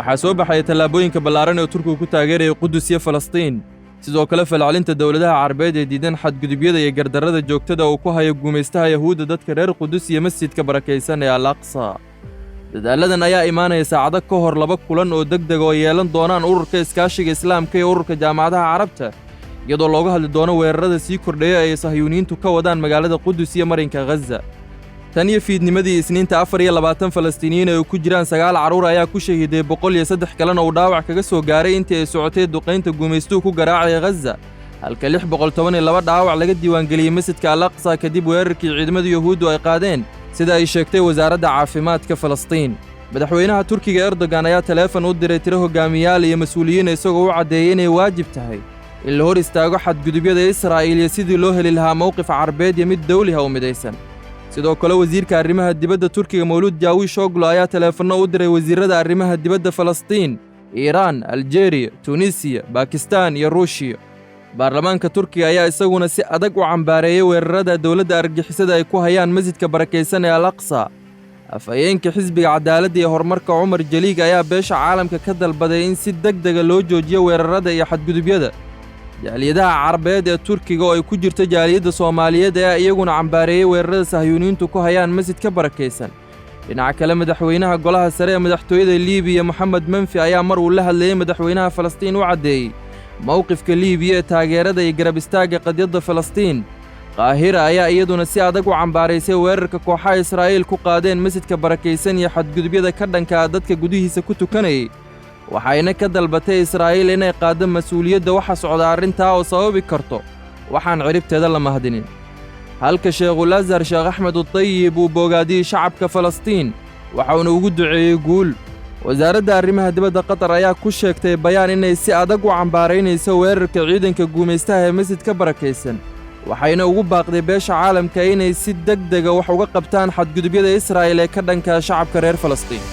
waxaa soo baxay tallabooyinka ballaran ee Turkiga ku taageeraya Qudus iyo falstiin sidoo kale falclainta dawladaha carbeed ee diidan xadgudubayada iyo gardarada joogtada oo ku hayo guumaystaha yahuuda dadka reer Qudus iyo masjidka barkaysan ee Alaqsa. dadaaladan ayaa imaanaya saacado ka hor 2 kulan oo degdeg oo yeelan doonaan ururka iskaashiga islaamka iyo ururka jaamacadaha carabta iyadoo looga hadli doono weerarada sii kordhaya ay sahyuuniyiintu ka wadaan magaalada Qudus iyo marinka Gaza. tan iyo fiidnimadii isniinta 24 falstiiniyiin ay ku jiraan 9 caruur ayaa ku shahiiday 103 kalena uu dhaawac kaga soo gaaray intii ay socotay duqeynta guumaystuhu ku garaacay Gaza halka 612 dhaawac laga diiwaangeliyay masjidka Alaqsa kadib weerarkii ciidamada yahuudu ay qaadeen sida ay sheegtay wasaaradda caafimaadka Falstiin. madaxweynaha Turkiga Erdogan ayaa teleefon u diray tiro hogaamiyaal iyo mas'uuliyiin isagoo u cadeeyay inay waajib tahay in la hor istaago xadgudubyada Israa'iil iyo sidii loo heli lahaa mowqif carbeed iyo mid dawli ah oo midaysan. sidoo kale wasiirka arrimaha dibadda Turkiga Mawlud Cavusoglu ayaa teleefon u diray wasiirada arrimaha dibadda Falstiin, Iran, Algeria, Tunisia, Pakistan iyo Ruushia. baarlamaanka Turkiga ayaa isaguna si adag u cambaareeyay weerarada dawladda argagixisada ay ku hayaan masjidka barkaysan ee Alaqsa. afhayeenka xisbiga cadaaladda iyo horumarka Umar Jaliig ayaa beesha caalamka ka dalbaday in si degdeg ah loo joojiyo weerarada iyo xadgudubyada. jaaliyadaha carbeed ee Turkiga oo ay ku jirto jaaliyadda Soomaaliyeed ayaa iyaguna cambaareeyay weerarada sahyuuniyiintu ku hayaan masjidka barkaysan. dhinaca kale madaxweynaha golaha sare ee madaxtooyada Liibiya Mohamed Menfi ayaa mar uu la hadlayay madaxweynaha Falstiin u cadeeyay mowqifka Liibiya ee taageerada iyo garab istaagga qadiyadda Falstiin. qaahira ayaa iyaduna si adag u cambaaraysay weerarka kooxaha Israa'iil ku qaadeen masjidka barkaysan iyo xadgudubyada ka dhanka ah dadka gudihiisa ku tukanayay. waxayna ka dalbatay Israa'iil inay qaado mas'uuliyadda waxa socda arrintaa oo sababi karto waxaan ciribteeda la mahadinin. halka Sheekh Azhar Sheekh Axmed Tayyib uu bogaadiyay shacabka Falstiin waxaana ugu duceeyay guul. wasaaradda arrimaha dibadda Qatar ayaa ku sheegtay bayaan inay si adag u cambaaraynayso weerarka ciidanka guumaystaha ee masjidka barkaysan waxayna ugu baaqday beesha caalamka inay si degdeg ah wax uga qabtaan xadgudubyada Israa'iil ee ka dhanka shacabka reer Falstiin.